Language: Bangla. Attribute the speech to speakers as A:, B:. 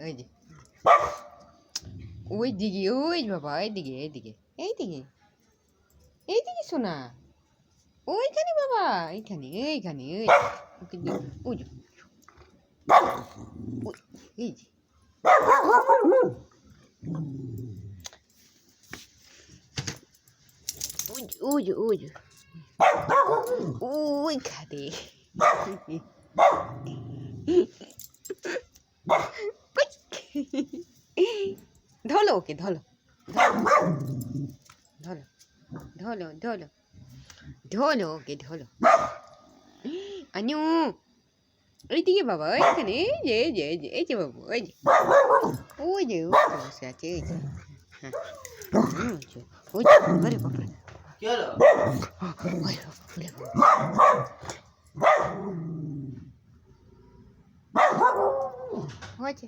A: ওই যে ওই দিকে ওই বাবা এইদিকে এইদিকে এইদিকে এইদিকে শোনা ওইখানে বাবা এইখানে এইখানে ওকে ওই যে এই যে ওই যে ওই যে ওইখানে ধরো ওকে ধরো ধরো ধরো ধরো ধরো ওকে ধরো আনু এইদিকে বাবা এইখানে এই যে এই যে এই যে বাবু ওই যে ওই যে বসে আছে এই যে হ্যাঁ ওই যে আরে বাবা
B: কি হলো
A: হয়েছে